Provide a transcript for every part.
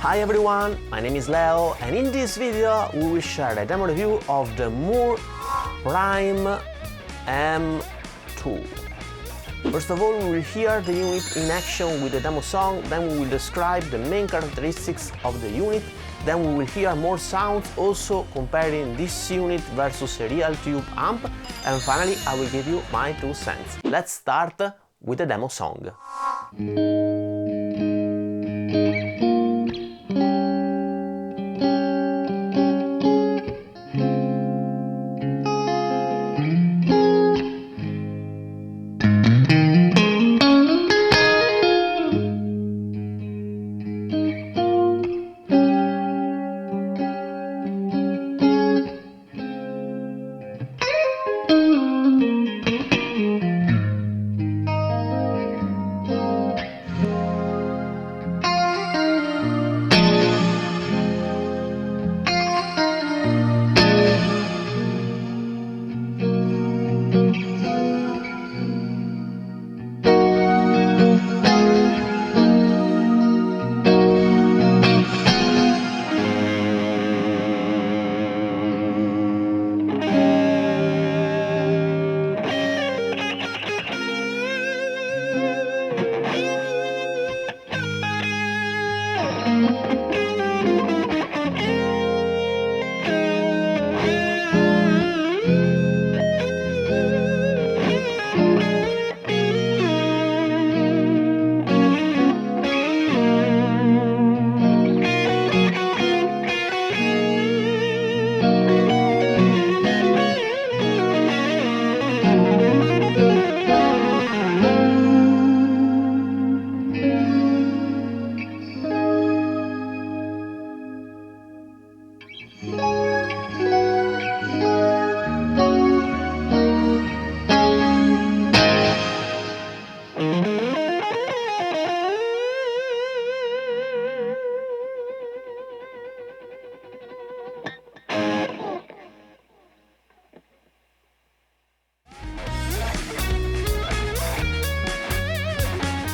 Hi everyone, my name is Leo and in this video we will share a demo review of the Mooer Prime M2. First of all, we will hear the unit in action with the demo song, then we will describe the main characteristics of the unit, then we will hear more sounds also comparing this unit versus a real tube amp, and finally I will give you my 2 cents. Let's start with the demo song.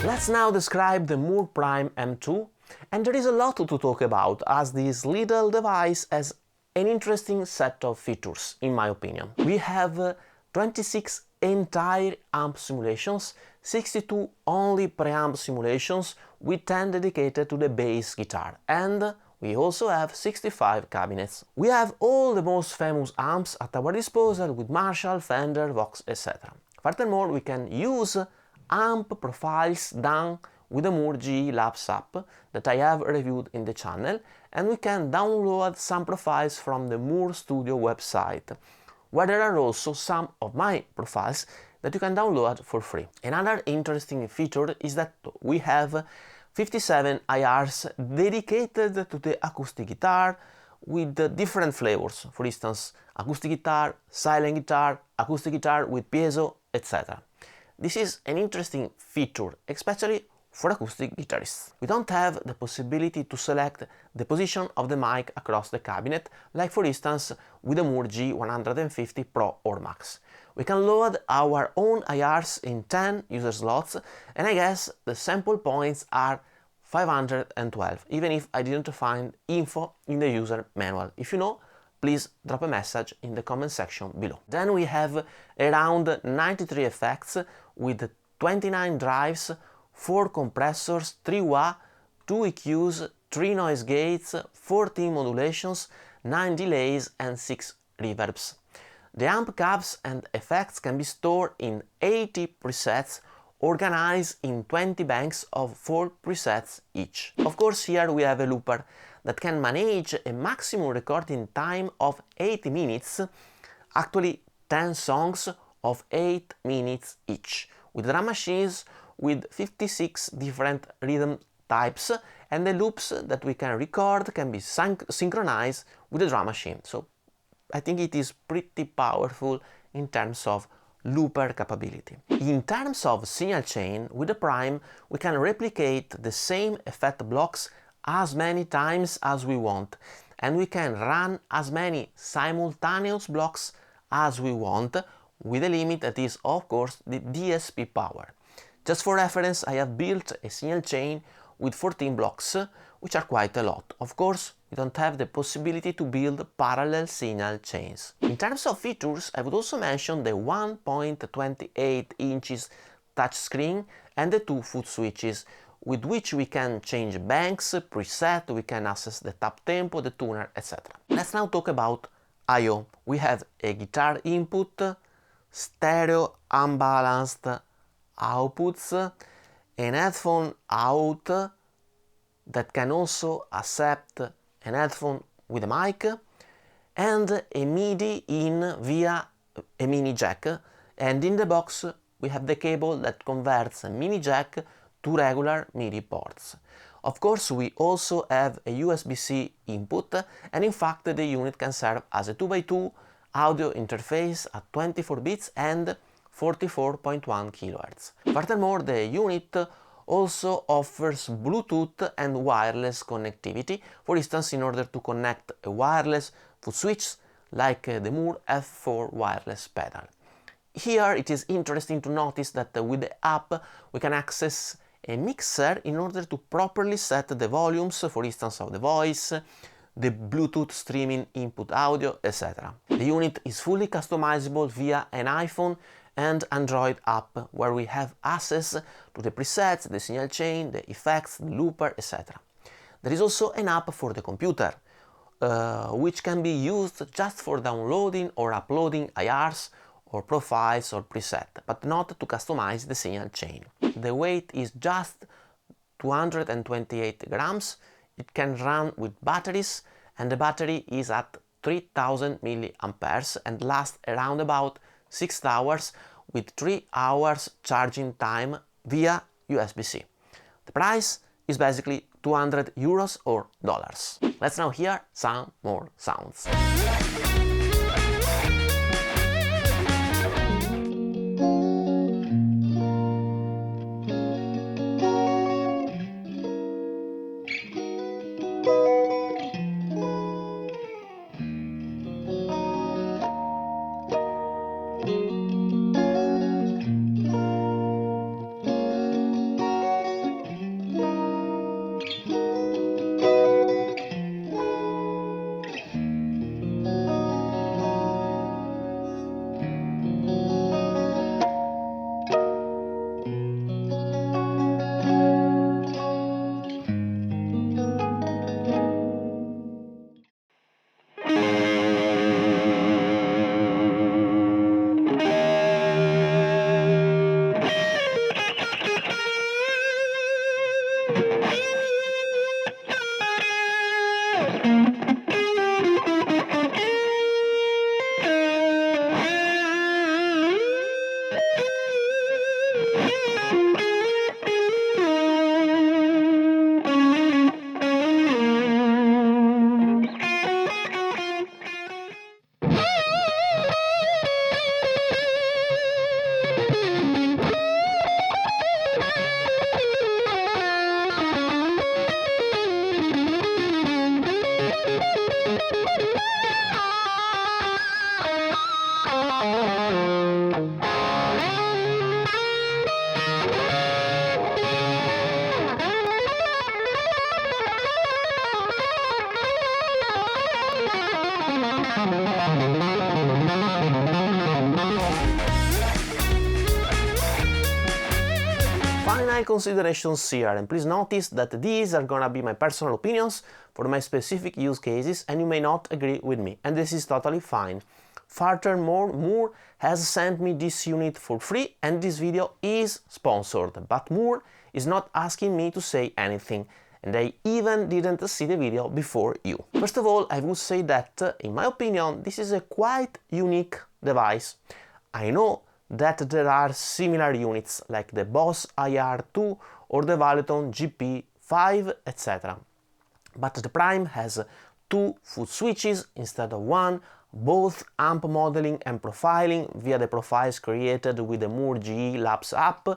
Let's now describe the Mooer Prime M2, and there is a lot to talk about as this little device has an interesting set of features, in my opinion. We have 26 entire amp simulations, 62 only preamp simulations with 10 dedicated to the bass guitar, and we also have 65 cabinets. We have all the most famous amps at our disposal with Marshall, Fender, Vox, etc. Furthermore, we can use amp profiles done with the Mooer GE Labs app that I have reviewed in the channel, and we can download some profiles from the Mooer Studio website, where there are also some of my profiles that you can download for free. Another interesting feature is that we have 57 IRs dedicated to the acoustic guitar with different flavors, for instance acoustic guitar, silent guitar, acoustic guitar with piezo, etc. This is an interesting feature, especially for acoustic guitarists. We don't have the possibility to select the position of the mic across the cabinet, like for instance with the Mooer G150 Pro or Max. We can load our own IRs in 10 user slots, and I guess the sample points are 512, even if I didn't find info in the user manual. If you know, please drop a message in the comment section below. Then we have around 93 effects with 29 drives, 4 compressors, 3 wah, 2 EQs, 3 noise gates, 14 modulations, 9 delays and 6 reverbs. The amp cabs and effects can be stored in 80 presets organized in 20 banks of 4 presets each. Of course, here we have a looper that can manage a maximum recording time of 80 minutes, actually 10 songs of 8 minutes each, with drum machines with 56 different rhythm types, and the loops that we can record can be synchronized with the drum machine. So I think it is pretty powerful in terms of looper capability. In terms of signal chain, with the Prime we can replicate the same effect blocks as many times as we want, and we can run as many simultaneous blocks as we want, with a limit that is of course the DSP power. Just for reference, I have built a signal chain with 14 blocks, which are quite a lot. Of course, we don't have the possibility to build parallel signal chains. In terms of features, I would also mention the 1.28 inches touchscreen and the 2 foot switches, with which we can change banks, preset, we can access the tap tempo, the tuner, etc. Let's now talk about I/O. We have a guitar input, stereo unbalanced outputs, an headphone out that can also accept an headphone with a mic, and a MIDI in via a mini jack, and in the box we have the cable that converts a mini jack to regular MIDI ports. Of course, we also have a USB-C input, and in fact the unit can serve as a 2x2 audio interface at 24 bits and 44.1 kHz. Furthermore, the unit also offers Bluetooth and wireless connectivity, for instance in order to connect a wireless foot switch like the Mooer F4 wireless pedal. Here it is interesting to notice that with the app we can access a mixer in order to properly set the volumes, for instance of the voice, the Bluetooth streaming input audio, etc. The unit is fully customizable via an iPhone and Android app, where we have access to the presets, the signal chain, the effects, the looper, etc. There is also an app for the computer, which can be used just for downloading or uploading IRs or profiles or preset, but not to customize the signal chain. The weight is just 228 grams, it can run with batteries, and the battery is at 3000 mAh and lasts around about 6 hours with 3 hours charging time via USB-C. The price is basically €200 or dollars. Let's now hear some more sounds. Final considerations here, and please notice that these are gonna be my personal opinions for my specific use cases, and you may not agree with me, and this is totally fine. Furthermore, Mooer has sent me this unit for free, and this video is sponsored, but Mooer is not asking me to say anything, and I even didn't see the video before you. First of all, I would say that, in my opinion, this is a quite unique device. I know that there are similar units like the Boss IR2 or the Valeton GP5, etc. But the Prime has 2 foot switches instead of 1, both amp modeling and profiling via the profiles created with the Mooer GE Labs app,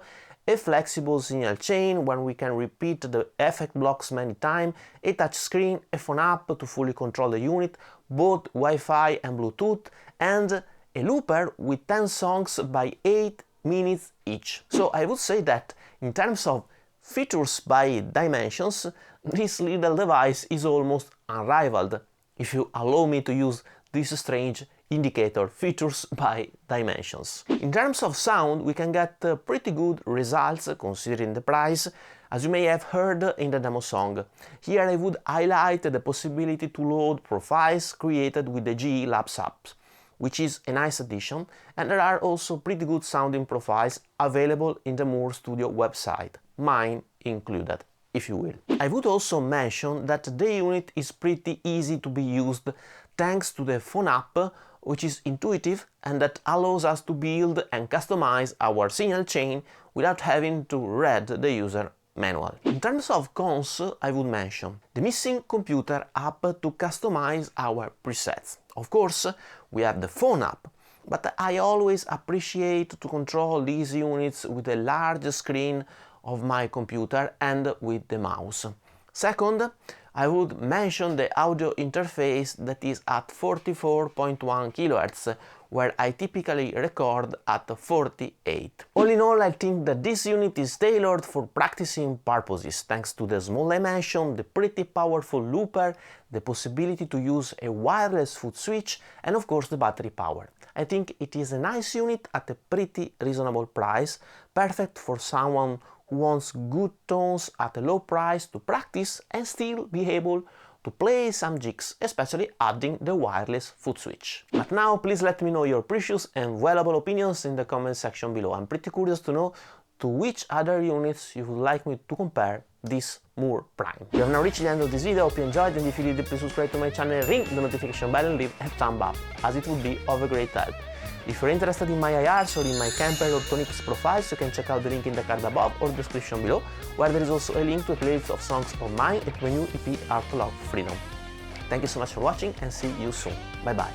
a flexible signal chain when we can repeat the effect blocks many times, a touchscreen, a phone app to fully control the unit, both Wi-Fi and Bluetooth, and a looper with 10 songs by 8 minutes each. So I would say that in terms of features by dimensions, this little device is almost unrivaled, if you allow me to use this strange indicator, features by dimensions. In terms of sound, we can get pretty good results considering the price, as you may have heard in the demo song. Here I would highlight the possibility to load profiles created with the GE Labs app, which is a nice addition, and there are also pretty good sounding profiles available in the Mooer Studio website, mine included, if you will. I would also mention that the unit is pretty easy to be used thanks to the phone app, which is intuitive and that allows us to build and customize our signal chain without having to read the user manual. In terms of cons, I would mention the missing computer app to customize our presets. Of course, we have the phone app, but I always appreciate to control these units with a large screen of my computer and with the mouse. Second, I would mention the audio interface that is at 44.1 kHz, where I typically record at 48. All in all, I think that this unit is tailored for practicing purposes, thanks to the small dimension, the pretty powerful looper, the possibility to use a wireless foot switch, and of course the battery power. I think it is a nice unit at a pretty reasonable price, perfect for someone who wants good tones at a low price to practice and still be able to play some jigs, especially adding the wireless foot switch. But now please let me know your precious and valuable opinions in the comment section below. I'm pretty curious to know to which other units you would like me to compare this Mooer Prime. We have now reached the end of this video. Hope you enjoyed, and if you did, please subscribe to my channel, ring the notification bell and leave a thumb up, as it would be of a great help. If you're interested in my IRs or in my camper or Tonics profiles, you can check out the link in the card above or description below, where there is also a link to a playlist of songs of mine and to my new EP Art of Freedom. Thank you so much for watching and see you soon. Bye bye.